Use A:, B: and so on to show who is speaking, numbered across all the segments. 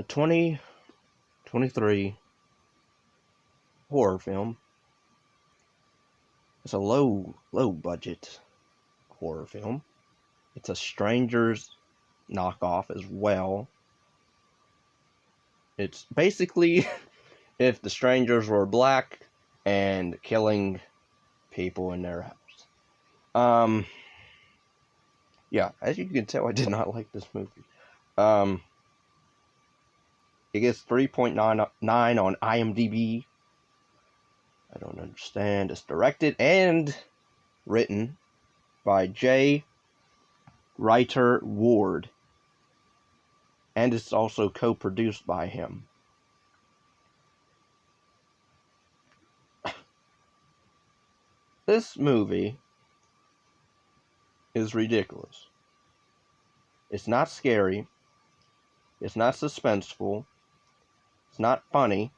A: a 2023 horror film. It's a low budget horror film. It's a Strangers knockoff as well. It's basically if the Strangers were black and killing people in their house. Yeah, as you can tell, I did not like this movie. It gets 3.99 on IMDb. I don't understand. It's directed and written by J. Ryder Ward. And it's also co-produced by him. This movie is ridiculous. It's not scary. It's not suspenseful. It's not funny.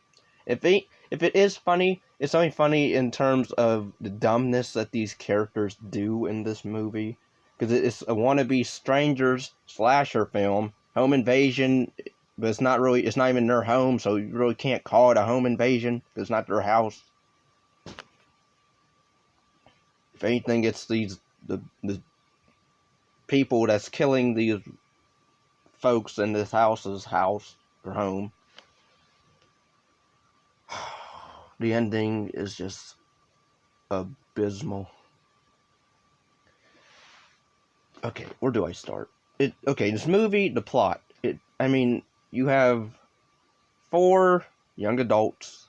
A: If it is funny, it's only funny in terms of the dumbness that these characters do in this movie. Because it's a wannabe Strangers slasher film. Home invasion, but it's not even their home, so you really can't call it a home invasion. Because it's not their house. If anything, it's the people that's killing these folks in this house's house or home. The ending is just abysmal. Okay, where do I start? This movie, the plot. You have 4 young adults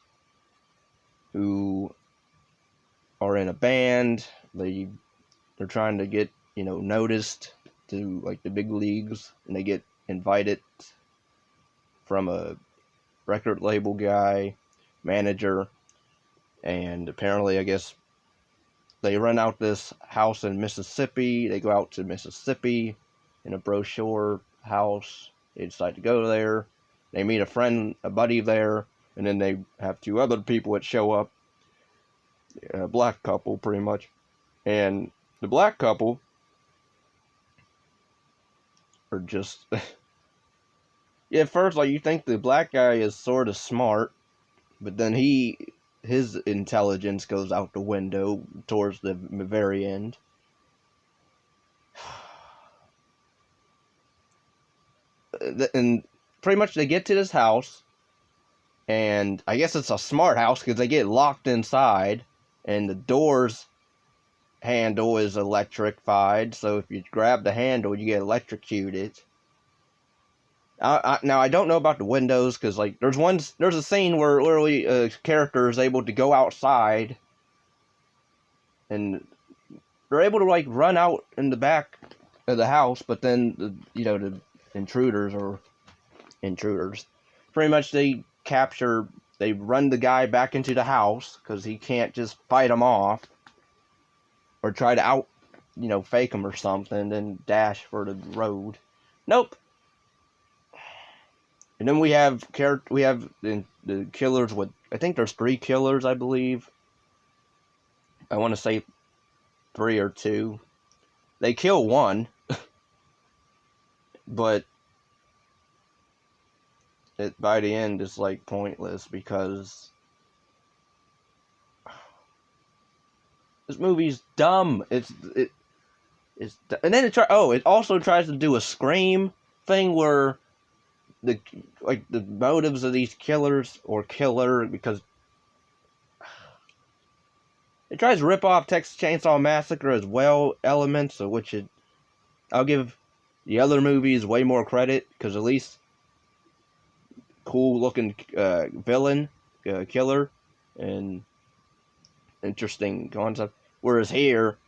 A: who are in a band. They're trying to get, noticed to like the big leagues, and they get invited from a record label guy, manager, and apparently, I guess, they rent out this house in Mississippi. They go out to Mississippi in a brochure house. They decide to go there. They meet a buddy there, and then they have 2 other people that show up. A black couple, pretty much. And the black couple are just... yeah, at first, you think the black guy is sort of smart, but then his intelligence goes out the window towards the very end. And pretty much they get to this house, and I guess it's a smart house because they get locked inside, and the door's handle is electrified, so if you grab the handle, you get electrocuted. Now, I don't know about the windows, because, there's a scene where literally a character is able to go outside, and they're able to, run out in the back of the house, but then, the intruders. Pretty much, they run the guy back into the house, because he can't just fight them off, or try to fake them or something, and dash for the road. Nope. And then we have the killers with, I think there's 3 killers, I believe. I want to say 3 or 2. They kill one, but by the end it's pointless because this movie's dumb. And then it also tries to do a Scream thing where the motives of these killers or killer, because it tries to rip off Texas Chainsaw Massacre as well, elements of which I'll give the other movies way more credit, because at least cool looking villain, killer, and interesting concept. Whereas here,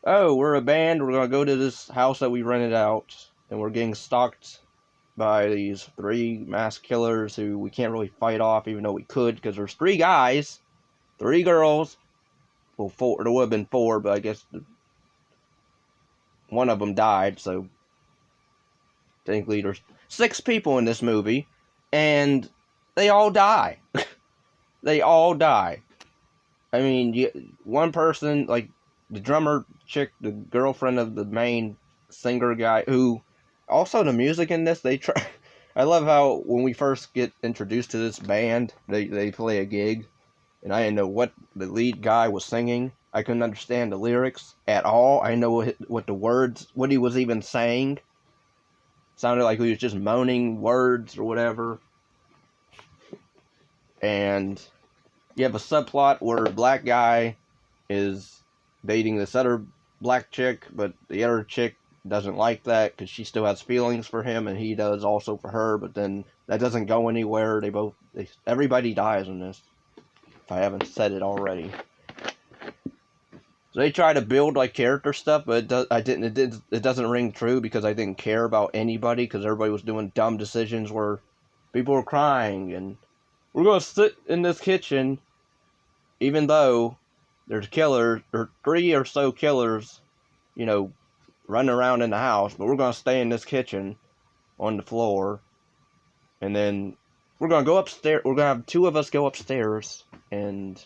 A: we're a band, we're gonna go to this house that we rented out, and we're getting stalked by these 3 mass killers who we can't really fight off, even though we could, because there's 3 guys, 3 girls. Well, 4. There would have been 4, but I guess one of them died, so technically there's 6 people in this movie, and they all die. They all die. I mean, one person, the drummer chick, the girlfriend of the main singer guy, who... Also, the music in this, I love how when we first get introduced to this band, they play a gig, and I didn't know what the lead guy was singing. I couldn't understand the lyrics at all. I didn't know what the words, what he was even saying. Sounded like he was just moaning words or whatever. And you have a subplot where a black guy is dating this other black chick, but the other chick doesn't like that because she still has feelings for him, and he does also for her. But then that doesn't go anywhere. Everybody dies in this. If I haven't said it already, so they try to build like character stuff, but it doesn't ring true because I didn't care about anybody because everybody was doing dumb decisions where people were crying and we're gonna sit in this kitchen, even though there's killers or 3 or so killers, running around in the house, but we're gonna stay in this kitchen on the floor, and then we're gonna go upstairs. We're gonna have 2 of us go upstairs and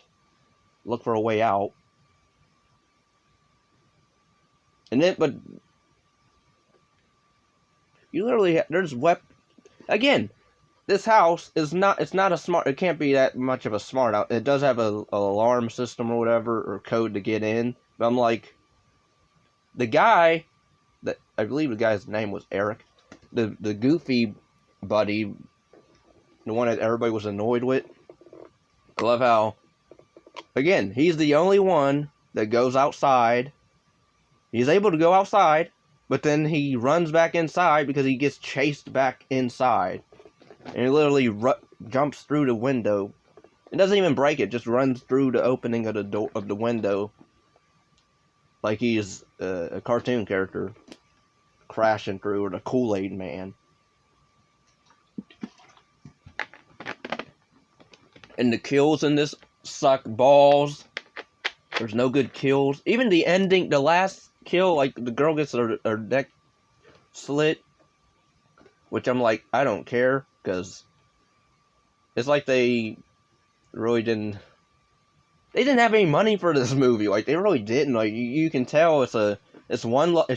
A: look for a way out. And then, but you literally there's again. This house is not. It's not a smart. It can't be that much of a smart house. It does have a alarm system or whatever or code to get in. But I'm like, the guy that I believe the guy's name was Eric, the goofy buddy, the one that everybody was annoyed with. I love how, again, he's the only one that goes outside. He's able to go outside, but then he runs back inside because he gets chased back inside. And he literally jumps through the window. It doesn't even break it, just runs through the opening of the door of the window. Like he's a cartoon character crashing through, or the Kool-Aid Man. And the kills in this suck balls. There's no good kills. Even the ending, the last kill, like the girl gets her neck slit. Which I'm like, I don't care. Because it's like they really didn't... They didn't have any money for this movie. Like, they really didn't. Like, you can tell it's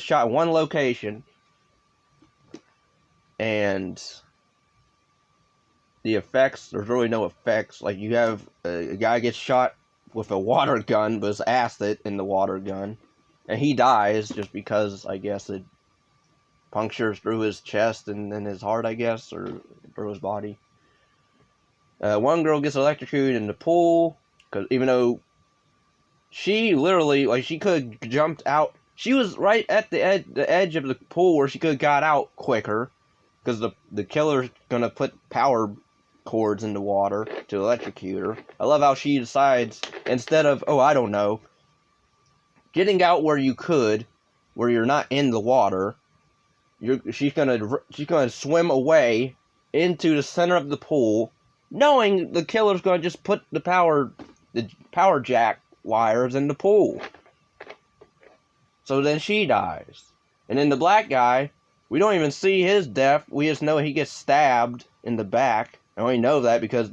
A: shot in one location. And the effects, there's really no effects. Like, you have a guy gets shot with a water gun, but it's acid in the water gun. And he dies just because, I guess, it punctures through his chest and then his heart, I guess, or through his body. One girl gets electrocuted in the pool, because even though she literally, like, she could have jumped out. She was right at the edge of the pool where she could have got out quicker, because the killer's going to put power cords in the water to electrocute her. I love how she decides, instead of, I don't know, getting out where you're not in the water, she's gonna swim away into the center of the pool, knowing the killer's gonna just put the power jack wires in the pool. So then she dies. And then the black guy, we don't even see his death. We just know he gets stabbed in the back. I only know that because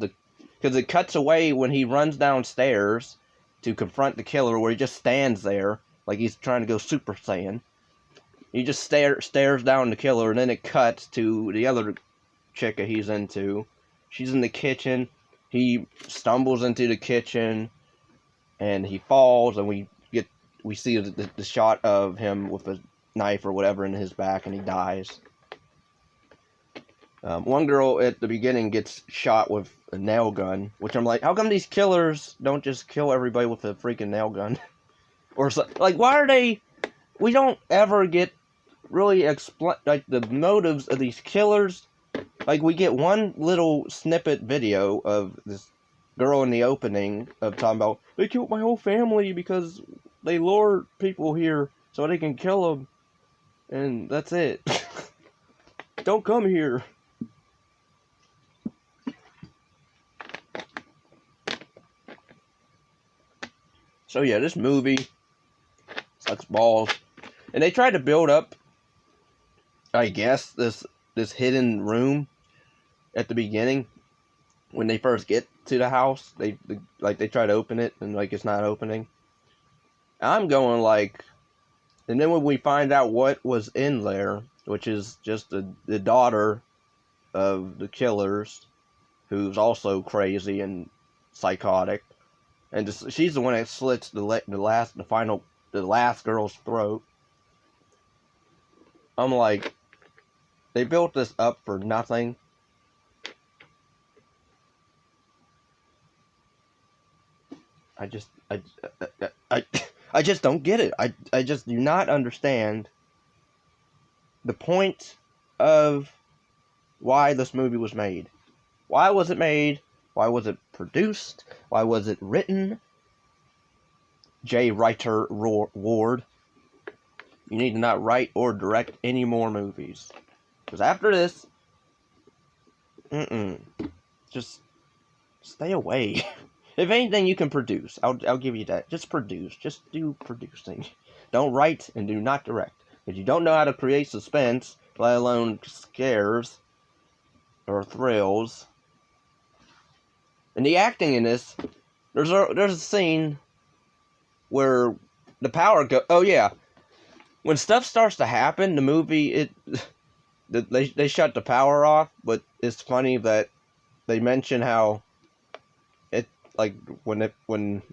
A: it cuts away when he runs downstairs to confront the killer, where he just stands there like he's trying to go Super Saiyan. He just stares down the killer, and then it cuts to the other chick that he's into. She's in the kitchen. He stumbles into the kitchen, and he falls, and we see the shot of him with a knife or whatever in his back, and he dies. One girl at the beginning gets shot with a nail gun, which I'm like, how come these killers don't just kill everybody with a freaking nail gun? Or like, why are they? We don't ever get really explain like the motives of these killers. Like, we get one little snippet video of this girl in the opening of talking about, they killed my whole family because they lure people here so they can kill them, and that's it. Don't come here. So yeah, this movie sucks balls. And they tried to build up, I guess, this hidden room at the beginning when they first get to the house. They try to open it and like it's not opening. I'm going like, and then when we find out what was in there, which is just the daughter of the killers, who's also crazy and psychotic, and she's the one that slits the last girl's throat. I'm like, they built this up for nothing. I just don't get it. I just do not understand the point of why this movie was made. Why was it made? Why was it produced? Why was it written? J. Writer Ward, you need to not write or direct any more movies. Because after this, just stay away. If anything you can produce, I'll give you that. Just produce. Just do producing. Don't write and do not direct. If you don't know how to create suspense, let alone scares or thrills. And the acting in this, there's a scene where the power oh yeah, when stuff starts to happen, the movie they shut the power off. But it's funny that they mention how it, like, when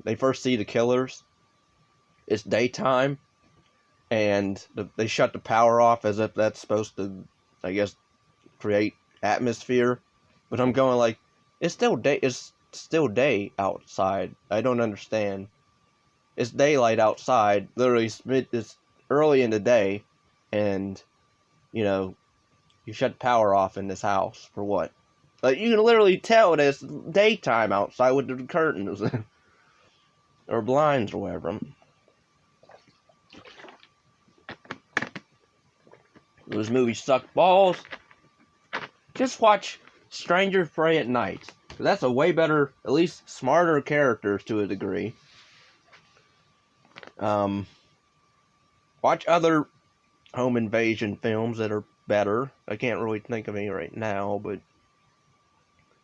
A: they first see the killers, it's daytime, and they shut the power off as if that's supposed to, I guess, create atmosphere. But I'm going like, it's still day. It's still day outside. I don't understand. It's daylight outside. Literally, it's early in the day, and you shut the power off in this house for what? Like, you can literally tell that it's daytime outside with the curtains or blinds or whatever. Those movies suck balls. Just watch Strangers Prey at Night. That's a way better, at least smarter characters to a degree. Watch other home invasion films that are better. I can't really think of any right now, but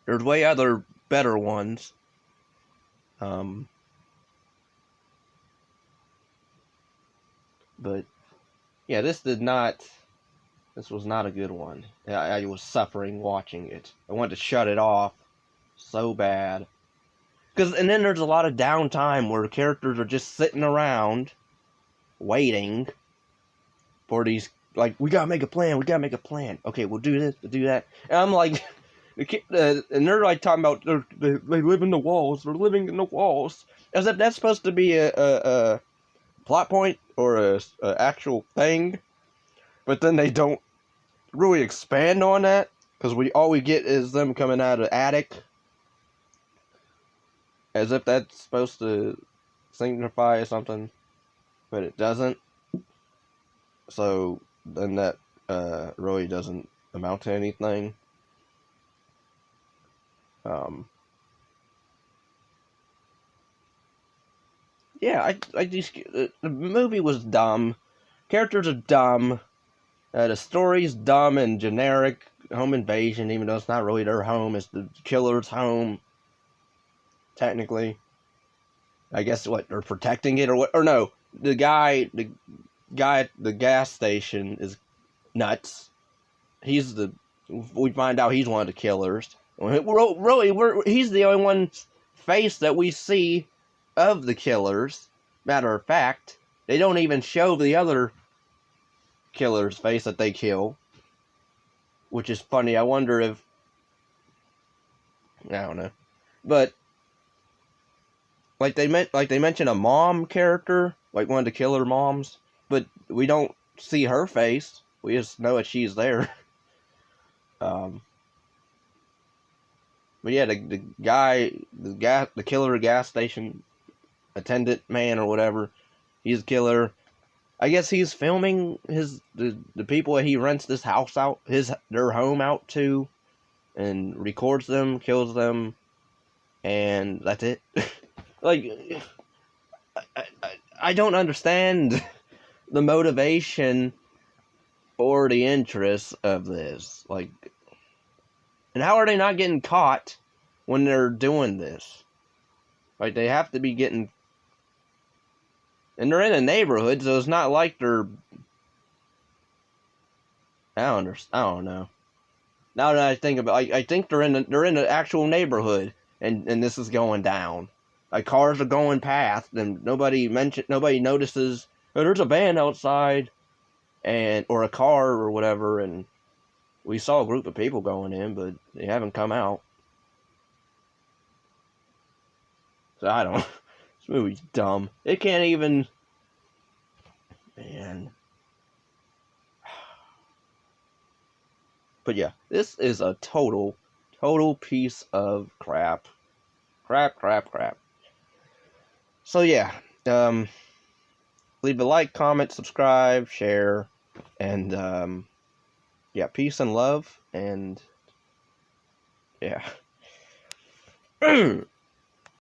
A: there's way other better ones. But yeah, this was not a good one. I was suffering watching it. I wanted to shut it off so bad. And then there's a lot of downtime where the characters are just sitting around waiting for these, like, we gotta make a plan. Okay, we'll do this, we'll do that. And I'm like, and they're like talking about they live in the walls, they're living in the walls. As if that's supposed to be a plot point or a actual thing. But then they don't really expand on that, because all we get is them coming out of the attic. As if that's supposed to signify something, but it doesn't. So then that really doesn't amount to anything. Yeah, the movie was dumb. Characters are dumb. The story's dumb and generic. Home invasion, even though it's not really their home, it's the killer's home. Technically, I guess what, they're protecting it or what? Or no, the guy at the gas station is nuts. We find out he's one of the killers. He's the only one face that we see of the killers. Matter of fact, they don't even show the other killer's face that they kill, which is funny. I wonder if, I don't know, but like they mention a mom character, like one of the killer moms, but we don't see her face. We just know that she's there. But yeah, the killer gas station attendant man or whatever, he's a killer. I guess he's filming the people that he rents this house out, their home out to, and records them, kills them, and that's it. Like, I don't understand the motivation or the interest of this. Like, and how are they not getting caught when they're doing this? Like, they have to be getting... And they're in a neighborhood, so it's not like they're... I don't know. Now that I think about it, I think they're in the actual neighborhood, and this is going down. Like cars are going past, and nobody notices. Oh, there's a van outside, and or a car or whatever, and we saw a group of people going in, but they haven't come out. So I don't. This movie's dumb. It can't even. Man. But yeah, this is a total piece of crap. Crap. So yeah, leave a like, comment, subscribe, share, and yeah, peace and love, and yeah.